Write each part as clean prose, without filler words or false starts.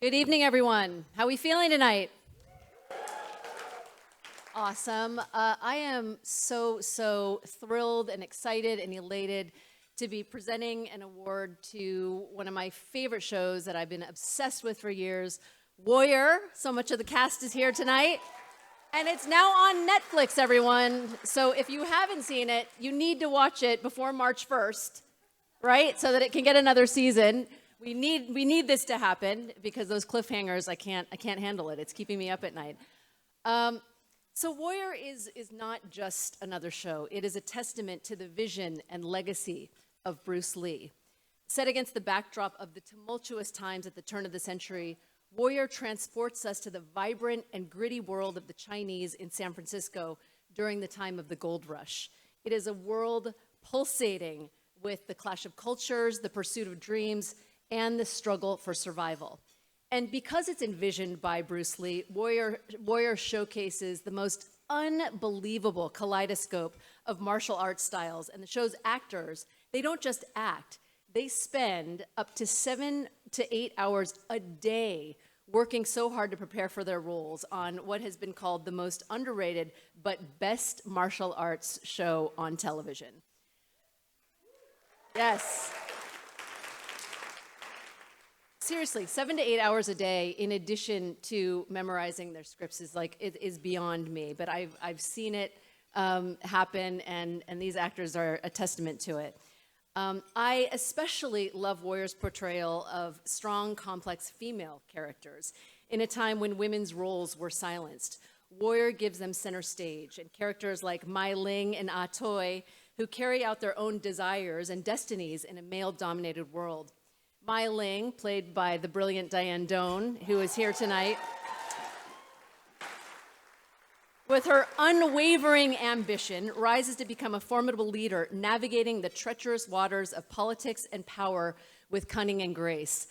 Good evening, everyone. How are we feeling tonight? Awesome. I am so thrilled and excited and elated to be presenting an award to one of my favorite shows that I've been obsessed with for years, Warrior. So much of the cast is here tonight. And it's now on Netflix, everyone. So if you haven't seen it, you need to watch it before March 1st, right? So that it can get another season. We need this to happen because those cliffhangers, I can't handle it. It's keeping me up at night. So Warrior is not just another show. It is a testament to the vision and legacy of Bruce Lee. Set against the backdrop of the tumultuous times at the turn of the century, Warrior transports us to the vibrant and gritty world of the Chinese in San Francisco during the time of the gold rush. It is a world pulsating with the clash of cultures, the pursuit of dreams, and the struggle for survival. And because it's envisioned by Bruce Lee, Warrior showcases the most unbelievable kaleidoscope of martial arts styles. And the show's actors, they don't just act, they spend up to 7 to 8 hours a day working so hard to prepare for their roles on what has been called the most underrated but best martial arts show on television. Yes. Seriously, 7 to 8 hours a day in addition to memorizing their scripts it is beyond me. But I've seen it happen, and these actors are a testament to it. I especially love Warrior's portrayal of strong, complex female characters in a time when women's roles were silenced. Warrior gives them center stage, and characters like Mai Ling and Ah Toy, who carry out their own desires and destinies in a male-dominated world. Mai Ling, played by the brilliant Dianne Doan, who is here tonight, with her unwavering ambition, rises to become a formidable leader, navigating the treacherous waters of politics and power with cunning and grace.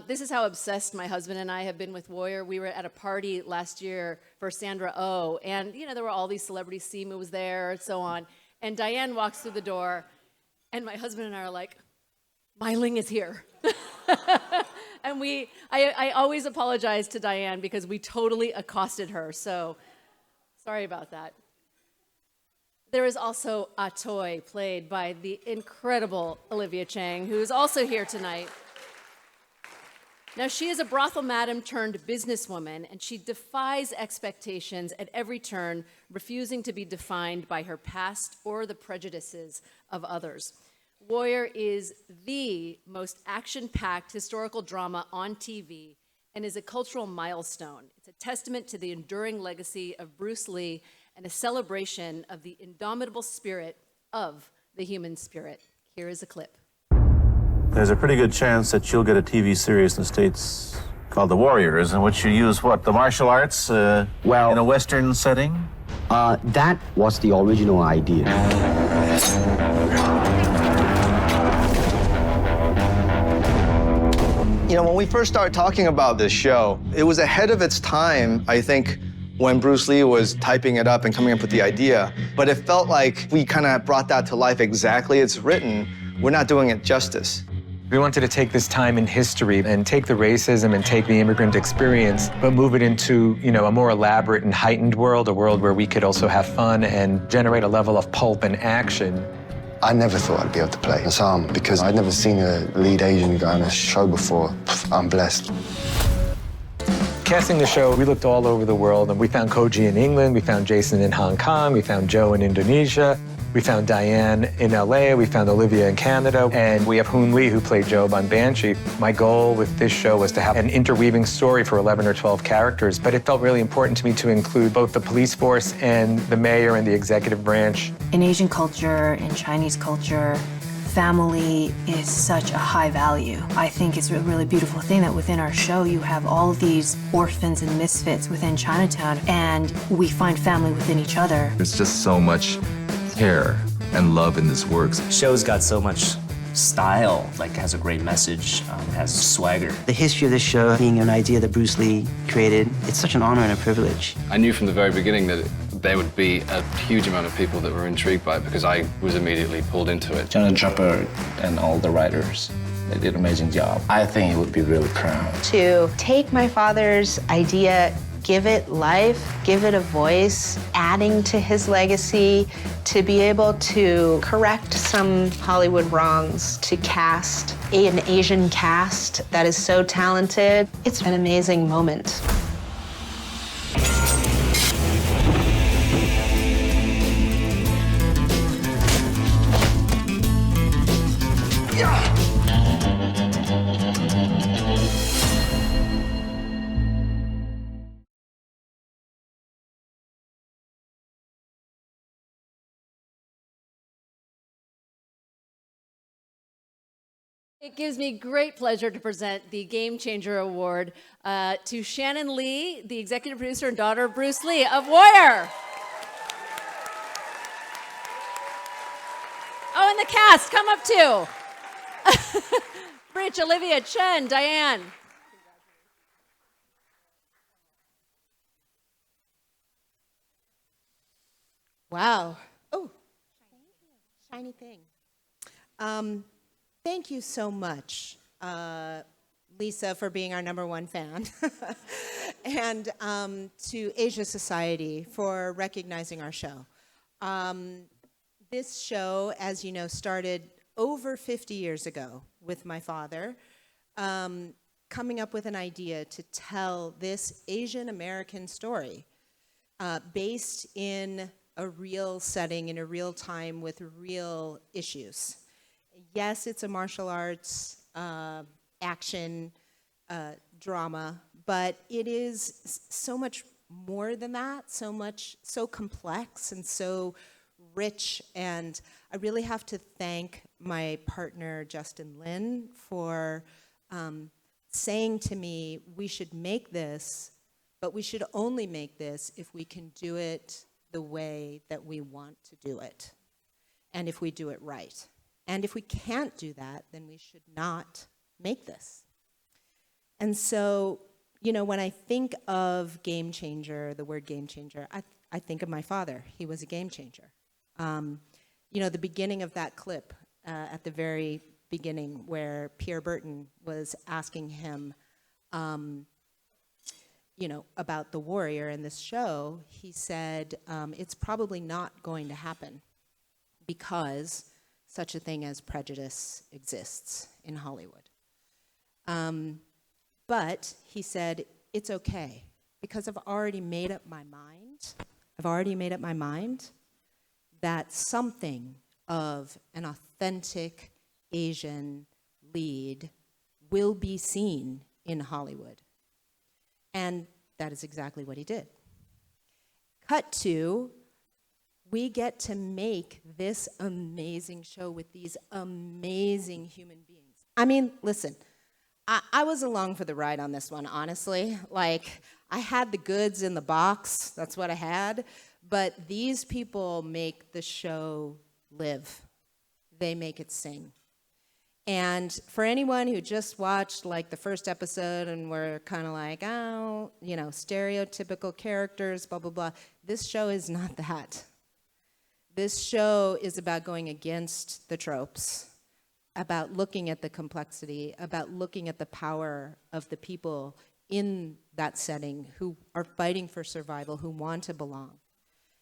This is how obsessed my husband and I have been with Warrior. We were at a party last year for Sandra Oh, and there were all these celebrities. Simu was there, and so on. And Dianne walks through the door, and my husband and I are like, Mai Ling is here. And I always apologize to Dianne because we totally accosted her, so sorry about that. There is also Ah Toy, played by the incredible Olivia Cheng, who is also here tonight. Now, she is a brothel madam turned businesswoman, and she defies expectations at every turn, refusing to be defined by her past or the prejudices of others. Warrior is the most action-packed historical drama on TV and is a cultural milestone. It's a testament to the enduring legacy of Bruce Lee and a celebration of the indomitable spirit of the human spirit. Here is a clip. There's a pretty good chance that you'll get a TV series in the States called The Warriors, in which you use the martial arts in a Western setting? That was the original idea. When we first started talking about this show, it was ahead of its time, I think, when Bruce Lee was typing it up and coming up with the idea. But it felt like we kind of brought that to life exactly as written. We're not doing it justice. We wanted to take this time in history and take the racism and take the immigrant experience, but move it into, a more elaborate and heightened world, a world where we could also have fun and generate a level of pulp and action. I never thought I'd be able to play Assam because I'd never seen a lead Asian guy on a show before. I'm blessed. Casting the show, we looked all over the world, and we found Koji in England, we found Jason in Hong Kong, we found Joe in Indonesia, we found Dianne in LA, we found Olivia in Canada, and we have Hoon Lee, who played Job on Banshee. My goal with this show was to have an interweaving story for 11 or 12 characters, but it felt really important to me to include both the police force and the mayor and the executive branch. In Asian culture, in Chinese culture, family is such a high value. I think it's a really beautiful thing that within our show you have all of these orphans and misfits within Chinatown, and we find family within each other. There's just so much care and love in this work. The show's got so much style, has a great message, has swagger. The history of this show being an idea that Bruce Lee created, it's such an honor and a privilege. I knew from the very beginning that there would be a huge amount of people that were intrigued by it because I was immediately pulled into it. John Draper and all the writers They did an amazing job. I think he would be really proud. To take my father's idea, give it life, give it a voice, adding to his legacy, to be able to correct some Hollywood wrongs, to cast an Asian cast that is so talented. It's an amazing moment. It gives me great pleasure to present the Game Changer Award to Shannon Lee, the executive producer and daughter of Bruce Lee of Warrior. Oh, and the cast, come up too. Rich, Olivia, Chen, Dianne. Wow. Oh, shiny thing. Thank you so much, Lisa, for being our #1 fan, and to Asia Society for recognizing our show. This show, as you know, started over 50 years ago with my father, coming up with an idea to tell this Asian American story based in a real setting, in a real time with real issues. Yes, it's a martial arts, action, drama, but it is so much more than that, so complex and so rich. And I really have to thank my partner, Justin Lin, for saying to me, we should make this, but we should only make this if we can do it the way that we want to do it, and if we do it right. And if we can't do that, then we should not make this. And so, you know, when I think of game changer, the word game changer, I think of my father. He was a game changer. You know, the beginning of that clip at the very beginning where Pierre Burton was asking him, you know, about the warrior in this show, he said, it's probably not going to happen because such a thing as prejudice exists in Hollywood. But he said, it's okay, because I've already made up my mind. I've already made up my mind that something of an authentic Asian lead will be seen in Hollywood. And that is exactly what he did. Cut to, we get to make this amazing show with these amazing human beings. I mean, listen, I was along for the ride on this one, honestly. Like, I had the goods in the box, that's what I had, but these people make the show live. They make it sing. And for anyone who just watched like the first episode and were kind of like, oh, you know, stereotypical characters, blah, blah, blah, this show is not that. This show is about going against the tropes, about looking at the complexity, about looking at the power of the people in that setting who are fighting for survival, who want to belong.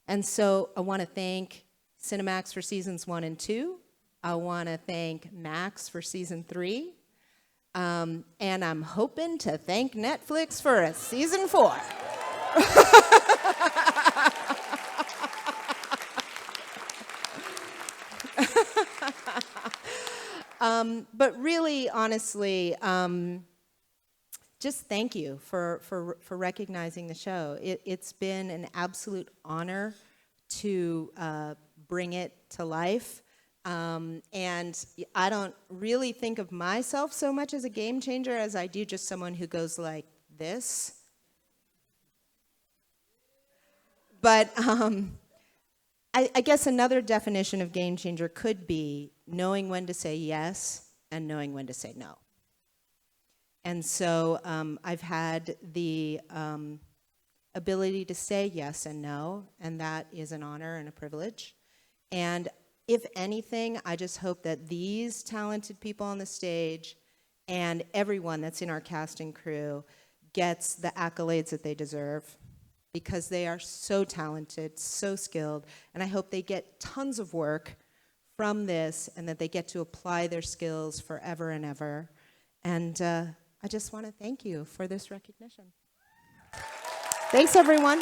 And so I want to thank Cinemax for seasons 1 and 2. I want to thank Max for season 3. And I'm hoping to thank Netflix for a season 4. But really, honestly, just thank you for recognizing the show. It's been an absolute honor to bring it to life. And I don't really think of myself so much as a game changer as I do just someone who goes like this. But I guess another definition of game changer could be knowing when to say yes and knowing when to say no. And so I've had the ability to say yes and no, and that is an honor and a privilege. And if anything, I just hope that these talented people on the stage and everyone that's in our cast and crew gets the accolades that they deserve, because they are so talented, so skilled, and I hope they get tons of work from this and that they get to apply their skills forever and ever. And I just want to thank you for this recognition. Thanks, everyone.